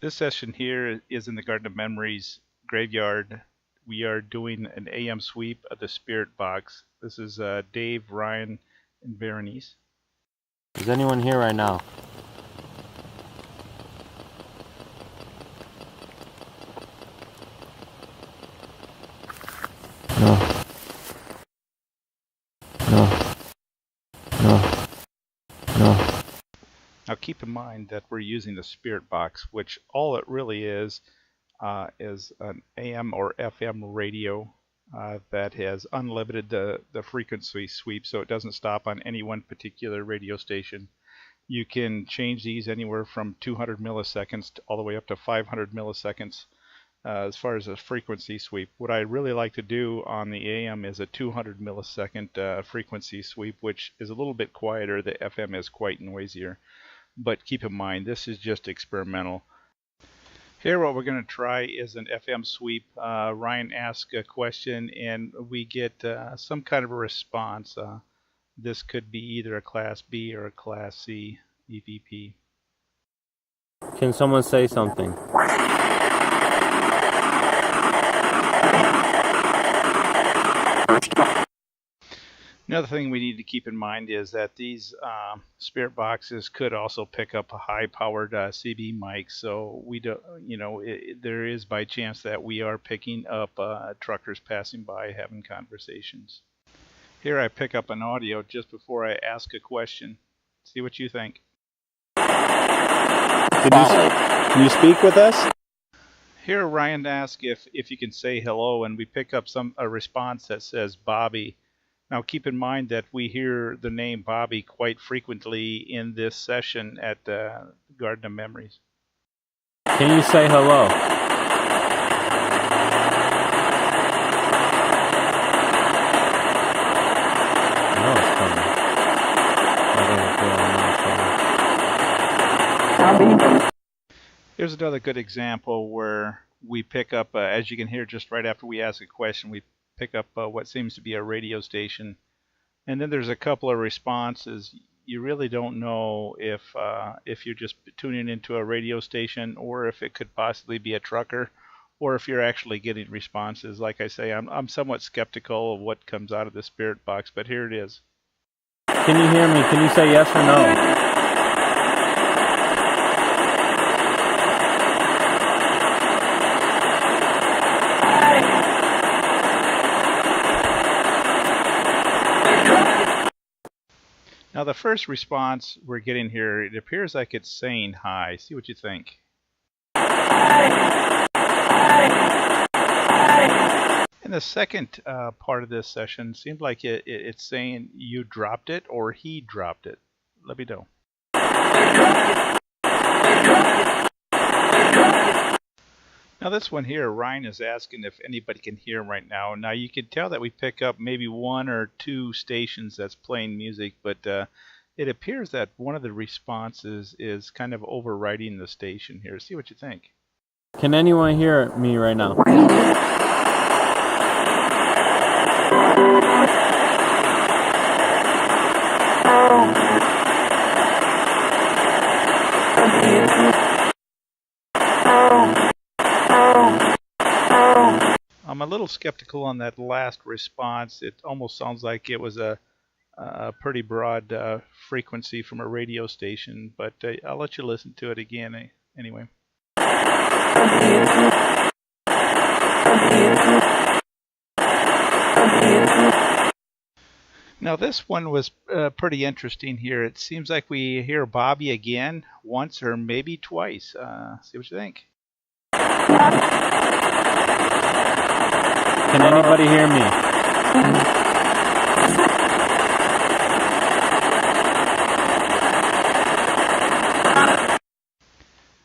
This session here is in the Garden of Memories graveyard. We are doing an AM sweep of the Spirit Box. This is Dave, Ryan, and Berenice. Is anyone here right now? No. No. No. No. Now keep in mind that we're using the Spirit Box, which all it really is an AM or FM radio that has unlimited the frequency sweep, so it doesn't stop on any one particular radio station. You can change these anywhere from 200 milliseconds all the way up to 500 milliseconds as far as a frequency sweep. What I really like to do on the AM is a 200 millisecond frequency sweep, which is a little bit quieter. The FM is quite noisier. But keep in mind, this is just experimental. Here what we're going to try is an FM sweep. Ryan asks a question and we get some kind of a response. This could be either a Class B or a Class C EVP. Can someone say something? Another thing we need to keep in mind is that these spirit boxes could also pick up a high-powered CB mic, so we do, there is by chance that we are picking up truckers passing by having conversations. Here I pick up an audio just before I ask a question. See what you think. Can you speak with us? Here Ryan asks if you can say hello, and we pick up a response that says Bobby. Now keep in mind that we hear the name Bobby quite frequently in this session at the Garden of Memories. Can you say hello? No, it's coming. Here's another good example where we pick up, as you can hear just right after we ask a question, we pick up what seems to be a radio station, and then there's a couple of responses. You really don't know if you're just tuning into a radio station or if it could possibly be a trucker, or if you're actually getting responses. Like I say, I'm somewhat skeptical of what comes out of the Spirit Box, but here it is. Can you hear me? Can you say yes or no? Now the first response we're getting here, it appears like it's saying hi. See what you think. And the second part of this session seems like it's saying you dropped it or he dropped it. Let me know. Now this one here, Ryan is asking if anybody can hear him right now. Now you can tell that we pick up maybe one or two stations that's playing music, but it appears that one of the responses is kind of overriding the station here. See what you think. Can anyone hear me right now? I'm a little skeptical on that last response. It almost sounds like it was a pretty broad frequency from a radio station, but I'll let you listen to it again anyway. Now this one was pretty interesting here. It seems like we hear Bobby again once or maybe twice. See what you think. Can anybody hear me?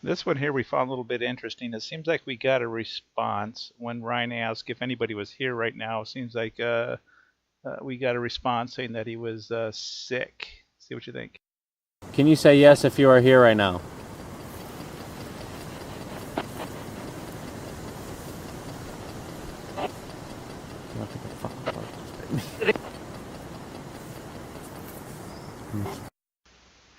This one here we found a little bit interesting. It seems like we got a response when Ryan asked if anybody was here right now. It seems like we got a response saying that he was sick. See what you think. Can you say yes if you are here right now?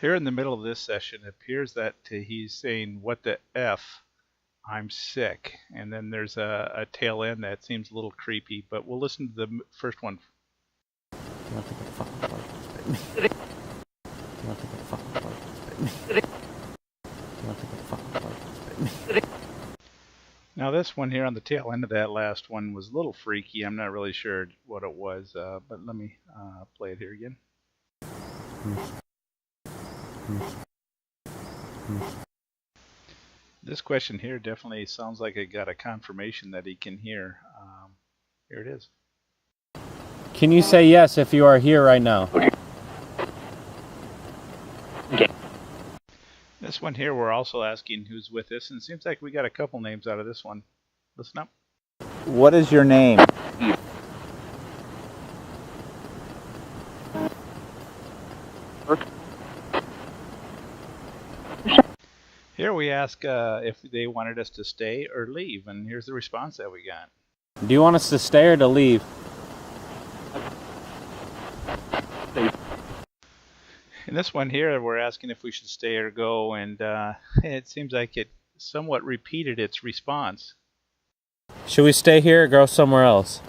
Here in the middle of this session, it appears that he's saying, "What the F? I'm sick." And then there's a tail end that seems a little creepy, but we'll listen to the first one. Now this one here on the tail end of that last one was a little freaky. I'm not really sure what it was, but let me play it here again. This question here definitely sounds like it got a confirmation that he can hear. Here it is. Can you say yes if you are here right now? This one here, we're also asking who's with us, and it seems like we got a couple names out of this one. Listen up. What is your name? Here we ask if they wanted us to stay or leave, and here's the response that we got. Do you want us to stay or to leave? In this one here, we're asking if we should stay or go, and it seems like it somewhat repeated its response. Should we stay here or go somewhere else?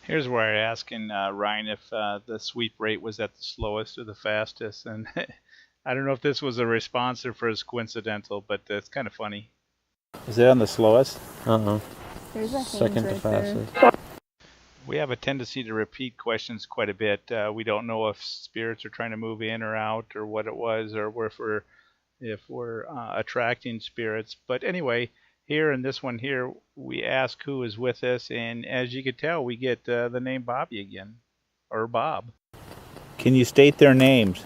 Here's where I'm asking Ryan if the sweep rate was at the slowest or the fastest, and I don't know if this was a response or if it's coincidental, but it's kind of funny. Is it on the slowest? There's a Second to right there. fastest. We have a tendency to repeat questions quite a bit. We don't know if spirits are trying to move in or out, or what it was, or if we're attracting spirits. But anyway, here in this one here, we ask who is with us, and as you can tell, we get the name Bobby again, or Bob. Can you state their names?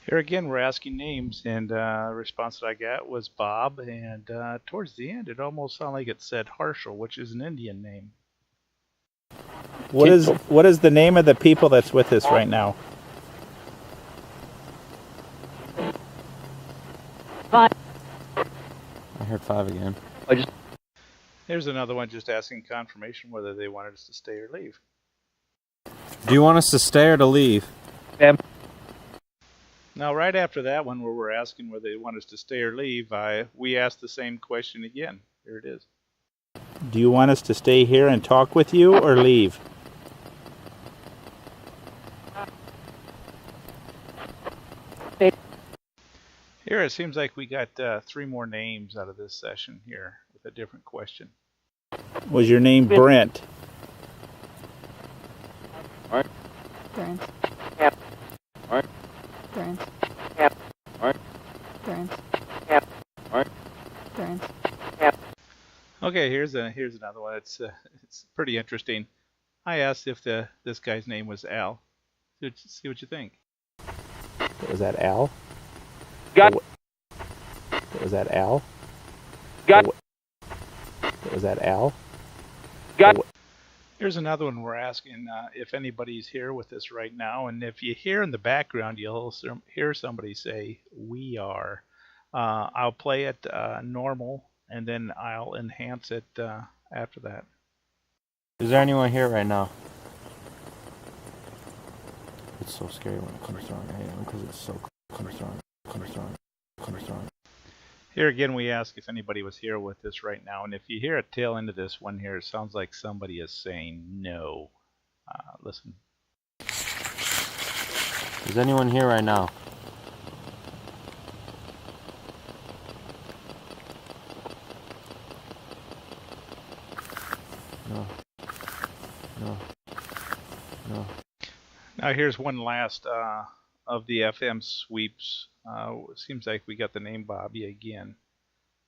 Here again, we're asking names, and the response that I got was Bob, and towards the end, it almost sounded like it said Harshal, which is an Indian name. What is the name of the people that's with us right now? I heard 5 again. Here's another one just asking confirmation whether they wanted us to stay or leave. Do you want us to stay or to leave? Now, right after that one, where we're asking whether they want us to stay or leave, we asked the same question again. Here it is. Do you want us to stay here and talk with you or leave? Here it seems like we got 3 more names out of this session here with a different question. Was your name Brent? Brent. Brent. Brent. Brent. Okay, here's another one. It's pretty interesting. I asked if this guy's name was Al. See what you think. Was that Al? Was that Al? Was that Al? Here's another one. We're asking if anybody's here with us right now, and if you hear in the background, you'll hear somebody say, "We are." I'll play it normal, and then I'll enhance it after that. Is there anyone here right now? It's so scary when it comes on AM because it's so comes on. Here again, we ask if anybody was here with us right now, and if you hear a tail end of this one here, it sounds like somebody is saying no. Listen. Is anyone here right now? No. Now here's one last of the FM sweeps. Seems like we got the name Bobby again.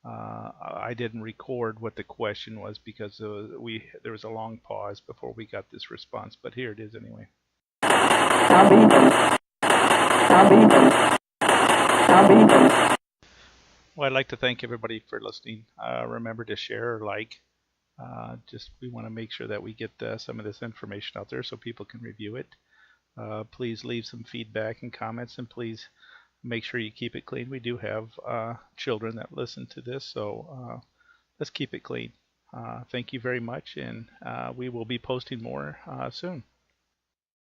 I didn't record what the question was because there was a long pause before we got this response, but here it is anyway. Well, I'd like to thank everybody for listening. Remember to share or like. We want to make sure that we get some of this information out there so people can review it. Please leave some feedback and comments, and please make sure you keep it clean. We do have children that listen to this, so let's keep it clean. Thank you very much, and we will be posting more soon.